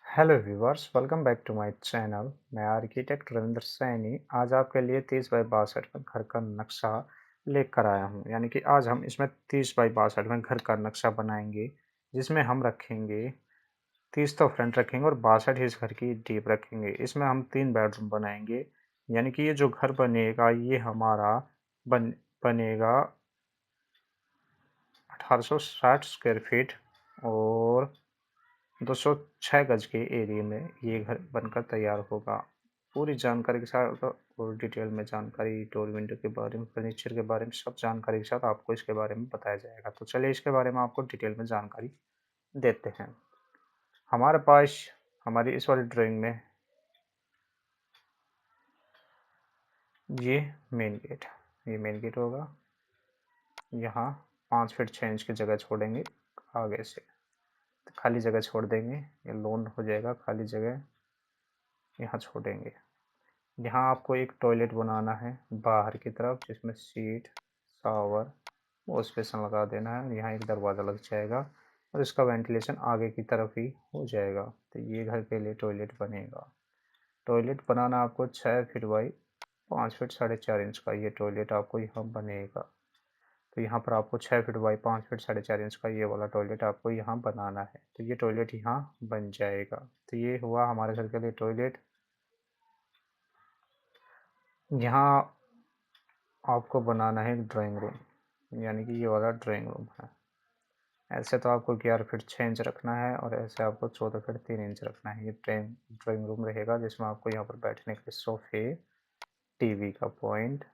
Hello viewers, welcome back to my channel. मैं architect Ravindra Saini आज आपके लिए 30 बाई 62 में घर का नक्शा लेकर आया हूं। यानी कि आज हम इसमें 30 बाई 62 में घर का नक्शा बनाएंगे, जिसमें हम रखेंगे 30 तो फ्रंट रखेंगे और 62 इस घर की डीप रखेंगे। इसमें हम 3 बेडरूम बनाएंगे। यानी कि ये जो घर बनेगा ये हमारा बनेगा 1860 स्क्वायर फीट और 206 गज के एरिया में ये घर बनकर तैयार होगा। पूरी जानकारी के साथ और डिटेल में जानकारी डोर विंडो के बारे में, फर्नीचर के बारे में, सब जानकारी के साथ आपको इसके बारे में बताया जाएगा। तो चलिए इसके बारे में आपको डिटेल में जानकारी देते हैं। हमारे पास हमारी इस वाली ड्राइंग में ये मेन गेट ये मेन गेट होगा। यहाँ 5 फीट 6 इंच की जगह छोड़ेंगे आगे से, तो खाली जगह छोड़ देंगे। ये लोन हो जाएगा, खाली जगह यहाँ छोड़ेंगे। यहाँ आपको एक टॉयलेट बनाना है बाहर की तरफ, जिसमें सीट, शावर, वॉश बेसिन लगा देना है। यहाँ एक दरवाज़ा लग जाएगा और इसका वेंटिलेशन आगे की तरफ ही हो जाएगा। तो ये घर के लिए टॉयलेट बनेगा। टॉयलेट बनाना आपको 6 फीट बाई 5 फीट 4.5 इंच का ये टॉयलेट आपको यहाँ बनेगा। तो यहाँ पर आपको 6 फीट बाई 5 फीट 4.5 इंच का ये वाला टॉयलेट आपको यहाँ बनाना है। तो ये टॉयलेट यहाँ बन जाएगा। तो ये हुआ हमारे घर के लिए टॉयलेट। यहाँ आपको बनाना है एक ड्राइंग रूम, यानी कि ये वाला ड्राइंग रूम है। ऐसे तो आपको 11 फीट 6 इंच रखना है और ऐसे आपको 14 फीट 3 इंच रखना है। ये ड्राइंग रूम रहेगा, जिसमें आपको यहाँ पर बैठने के लिए सोफे, टीवी का पॉइंट,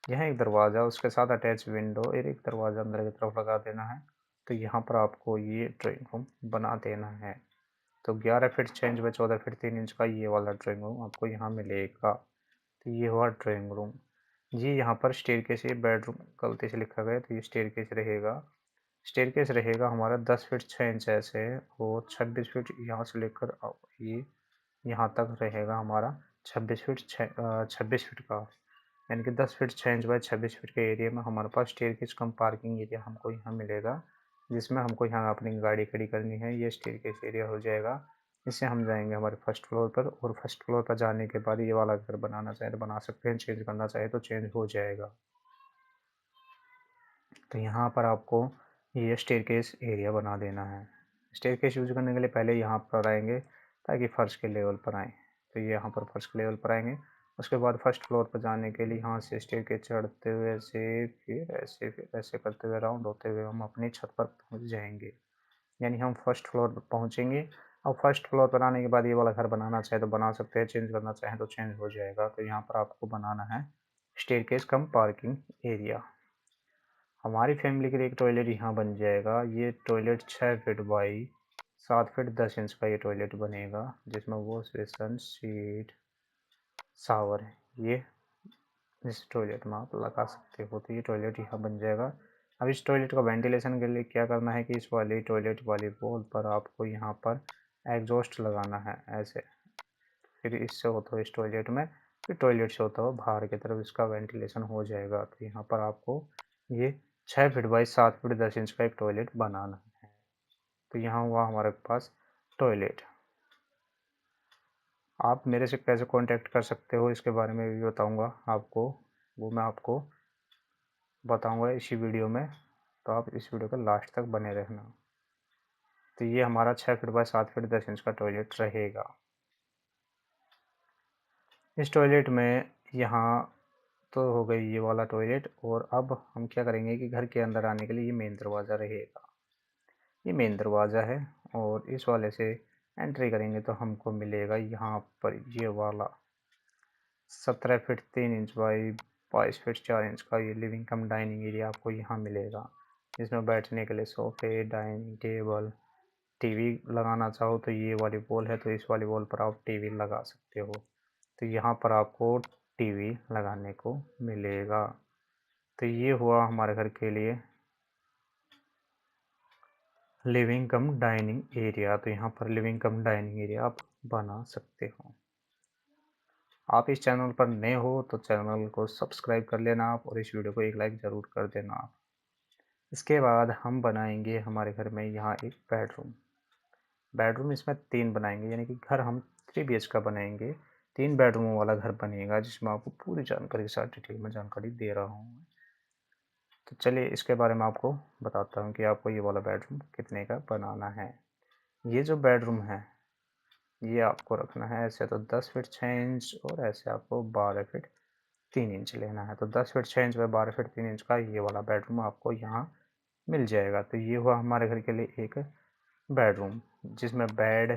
यहाँ एक दरवाज़ा, उसके साथ अटैच विंडो और एक दरवाज़ा अंदर की तरफ लगा देना है। तो यहाँ पर आपको ये ड्राइंग रूम बना देना है। तो 11 feet 6 inch by 14 feet 3 inch का ये वाला ड्राइंग रूम आपको यहाँ मिलेगा। तो ये हुआ ड्राइंग रूम जी। यहाँ पर स्टेयरकेस, ये बेडरूम गलती से लिखा गया, तो ये स्टेयरकेस रहेगा। स्टेयरकेस रहेगा हमारा 10 फीट 6 इंच ऐसे, और 26 फीट यहाँ से लेकर ये यहाँ तक रहेगा हमारा 26 फीट का। यानी कि 10 फीट 6 इंच बाय 26 फीट के एरिया में हमारे पास स्टेयरकेस कम पार्किंग एरिया हमको यहाँ मिलेगा, जिसमें हमको यहाँ अपनी गाड़ी खड़ी करनी है। ये स्टेयरकेस एरिया हो जाएगा। इससे हम जाएंगे हमारे फर्स्ट फ्लोर पर, और फर्स्ट फ्लोर पर जाने के बाद ये वाला घर बनाना चाहे तो बना सकते हैं, चेंज करना चाहे तो चेंज हो जाएगा। तो यहाँ पर आपको ये स्टेयरकेस एरिया बना देना है। स्टेयरकेस यूज करने के लिए पहले यहाँ पर आएंगे ताकि फर्श के लेवल पर आएँ। तो ये यहाँ पर फर्श के लेवल पर आएंगे। उसके बाद फर्स्ट फ्लोर पर जाने के लिए यहाँ से स्टेयरकेस चढ़ते हुए ऐसे, फिर ऐसे करते हुए राउंड होते हुए हम अपनी छत पर पहुँच जाएंगे। यानी हम फर्स्ट फ्लोर पर पहुँचेंगे। और फर्स्ट फ्लोर पर आने के बाद ये वाला घर बनाना चाहे तो बना सकते हैं, चेंज करना चाहें तो चेंज हो जाएगा। तो यहाँ पर आपको बनाना है स्टेयरकेस कम पार्किंग एरिया। हमारी फैमिली के लिए एक टॉयलेट यहाँ बन जाएगा। ये toilet 6 feet by 7 feet 10 inch का ये टॉयलेट बनेगा, जिसमें वॉश बेसिन, सीट, शावर है। ये इस टॉयलेट में आप लगा सकते हो। तो ये टॉयलेट यहाँ बन जाएगा। अब इस टॉयलेट का वेंटिलेशन के लिए क्या करना है कि इस वाली टॉयलेट वाली वॉल पर आपको यहाँ पर एग्जॉस्ट लगाना है ऐसे। फिर इससे होता है इस टॉयलेट में, फिर टॉयलेट से होता हुआ बाहर की तरफ इसका वेंटिलेशन हो जाएगा। तो यहाँ पर आपको ये 6 फीट बाई 7 फीट 10 इंच का एक टॉयलेट बनाना है। तो यहाँ हुआ हमारे पास टॉयलेट। आप मेरे से कैसे कांटेक्ट कर सकते हो इसके बारे में भी बताऊंगा आपको, वो मैं आपको बताऊंगा इसी वीडियो में। तो आप इस वीडियो के लास्ट तक बने रहना। तो ये हमारा 6 फीट बाई 7 फीट 10 इंच का टॉयलेट रहेगा। इस टॉयलेट में यहाँ तो हो गई ये वाला टॉयलेट। और अब हम क्या करेंगे कि घर के अंदर आने के लिए ये मेन दरवाज़ा रहेगा। ये मेन दरवाज़ा है और इस वाले से एंट्री करेंगे तो हमको मिलेगा यहाँ पर ये वाला 17 feet 3 inch by 22 feet 4 inch का ये लिविंग कम डाइनिंग एरिया आपको यहाँ मिलेगा, जिसमें बैठने के लिए सोफे, डाइनिंग टेबल, टीवी लगाना चाहो तो ये वाली वॉल है, तो इस वाली वॉल पर आप टीवी लगा सकते हो। तो यहाँ पर आपको टीवी लगाने को मिलेगा। तो ये हुआ हमारे घर के लिए लिविंग कम डाइनिंग एरिया। तो यहाँ पर लिविंग कम डाइनिंग एरिया आप बना सकते हो। आप इस चैनल पर नए हो तो चैनल को सब्सक्राइब कर लेना आप, और इस वीडियो को एक लाइक ज़रूर कर देना आप। इसके बाद हम बनाएंगे हमारे घर में यहाँ एक बेडरूम। बेडरूम इसमें 3 बनाएँगे, यानी कि घर हम 3 बीएच का बनाएँगे। 3 बेडरूमों वाला घर बनेगा, जिसमें आपको पूरी जानकारी के साथ डिटेल में जानकारी दे रहा हूँ। तो चलिए इसके बारे में आपको बताता हूँ कि आपको ये वाला बेडरूम कितने का बनाना है। ये जो बेडरूम है, ये आपको रखना है ऐसे तो 10 फीट 6 इंच और ऐसे आपको 12 फीट 3 इंच लेना है। तो 10 feet 6 inch by 12 feet 3 inch का ये वाला बेडरूम आपको यहाँ मिल जाएगा। तो ये हुआ हमारे घर के लिए एक बेडरूम, जिसमें बेड,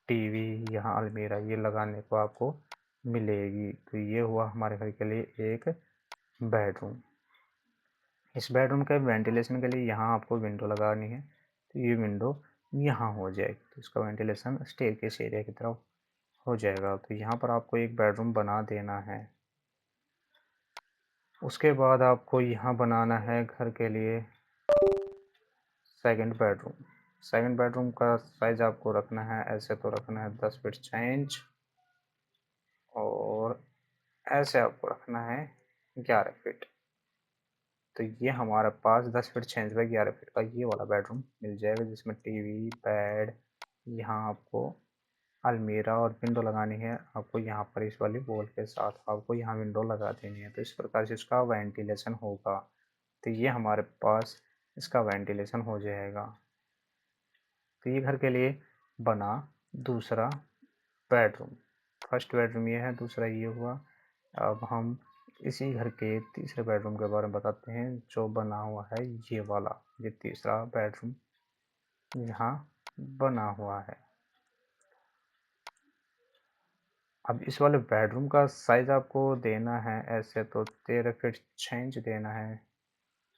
टीवी, यहाँ अलमीरा ये लगाने को आपको मिलेगी। तो ये हुआ हमारे घर के लिए एक बेडरूम। इस बेडरूम के वेंटिलेशन के लिए यहाँ आपको विंडो लगानी है, तो ये विंडो यहाँ हो जाएगी। तो इसका वेंटिलेशन स्टेयरकेस एरिया की तरफ हो जाएगा। तो यहाँ पर आपको एक बेडरूम बना देना है। उसके बाद आपको यहाँ बनाना है घर के लिए सेकंड बेडरूम। सेकंड बेडरूम का साइज आपको रखना है ऐसे तो रखना है 10 फीट 6 इंच और ऐसे आपको रखना है 11 फीट। तो ये हमारे पास 10 फीट 6 इंच बाई 11 फीट का ये वाला बेडरूम मिल जाएगा, जिसमें टीवी, बेड, यहाँ आपको अलमीरा और विंडो लगानी है। आपको यहाँ पर इस वाली वॉल के साथ आपको यहाँ विंडो लगा देनी है। तो इस प्रकार से इसका वेंटिलेशन होगा। तो ये हमारे पास इसका वेंटिलेशन हो जाएगा। तो ये घर के लिए बना दूसरा बेडरूम। फर्स्ट बेडरूम ये है, दूसरा ये हुआ। अब हम इसी घर के तीसरे बेडरूम के बारे में बताते हैं, जो बना हुआ है ये वाला। ये तीसरा बेडरूम यहाँ बना हुआ है। अब इस वाले बेडरूम का साइज़ आपको देना है ऐसे तो 13 फीट 6 इंच देना है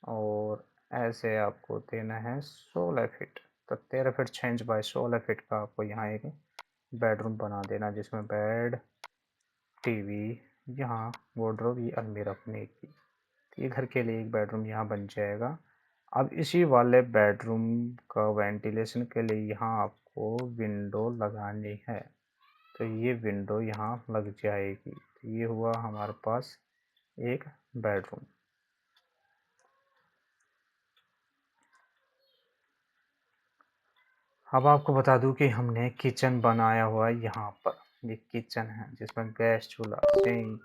और ऐसे आपको देना है 16 फीट। तो 13 फीट 6 इंच बाय 16 फीट का आपको यहाँ एक बेडरूम बना देना, जिसमें बेड, टीवी, यहाँ वार्डरोब, ये अलमीरा बनेगी। ये घर के लिए एक बेडरूम यहाँ बन जाएगा। अब इसी वाले बेडरूम का वेंटिलेशन के लिए यहाँ आपको विंडो लगानी है। तो ये विंडो यहाँ लग जाएगी। तो ये हुआ हमारे पास एक बेडरूम। अब आपको बता दूं कि हमने किचन बनाया हुआ है यहाँ पर। ये किचन है जिसमें गैस चूल्हा, सिंक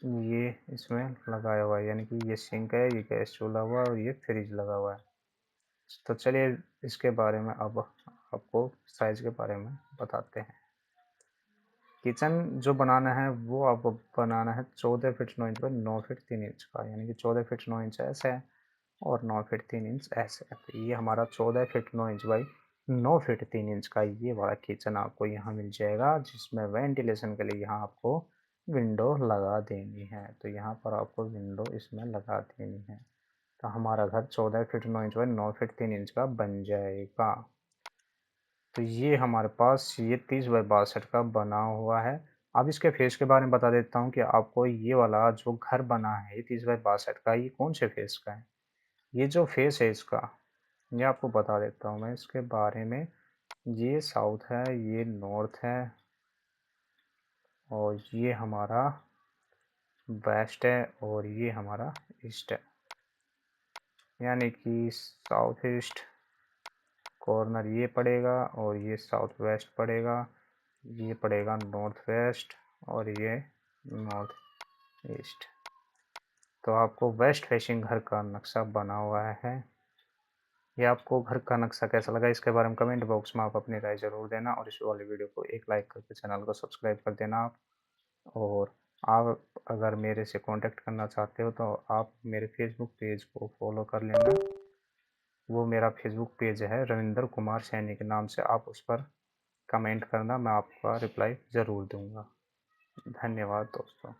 ये इसमें लगाया हुआ है, यानी कि ये सिंक है, ये गैस चूल्हा हुआ और ये फ्रिज लगा हुआ है। तो चलिए इसके बारे में अब आपको साइज के बारे में बताते हैं। किचन जो बनाना है वो आपको बनाना है 14 feet 9 inch by 9 feet 3 inch का, यानी कि 14 फीट 9 इंच ऐसे है और 9 फीट 3 इंच ऐसे है। तो ये हमारा 14 feet 9 inch by 9 feet 3 inch का ये वाला किचन आपको यहाँ मिल जाएगा, जिसमें वेंटिलेशन के लिए यहाँ आपको विंडो लगा देनी है। तो यहाँ पर आपको विंडो इसमें लगा देनी है। तो हमारा घर 14 feet 9 inch by 9 feet 3 inch का बन जाएगा। तो ये हमारे पास ये 30 बाई 62 का बना हुआ है। अब इसके फेस के बारे में बता देता हूँ कि आपको ये वाला जो घर बना है, ये 30 बाई 62 का, ये कौन से फेस का है। ये जो फेस है इसका, ये आपको बता देता हूँ मैं इसके बारे में। ये साउथ है, ये नॉर्थ है और ये हमारा वेस्ट है और ये हमारा ईस्ट है। यानी कि साउथ ईस्ट कॉर्नर ये पड़ेगा और ये साउथ वेस्ट पड़ेगा, ये पड़ेगा नॉर्थ वेस्ट और ये नॉर्थ ईस्ट। तो आपको वेस्ट फेसिंग घर का नक्शा बना हुआ है। ये आपको घर का नक्शा कैसा लगा इसके बारे में कमेंट बॉक्स में आप अपनी राय ज़रूर देना और इस वाली वीडियो को एक लाइक करके चैनल को सब्सक्राइब कर देना आप। और आप अगर मेरे से कांटेक्ट करना चाहते हो तो आप मेरे फेसबुक पेज को फॉलो कर लेना। वो मेरा फेसबुक पेज है रविंदर कुमार सैनी के नाम से, आप उस पर कमेंट करना, मैं आपका रिप्लाई ज़रूर दूंगा। धन्यवाद दोस्तों।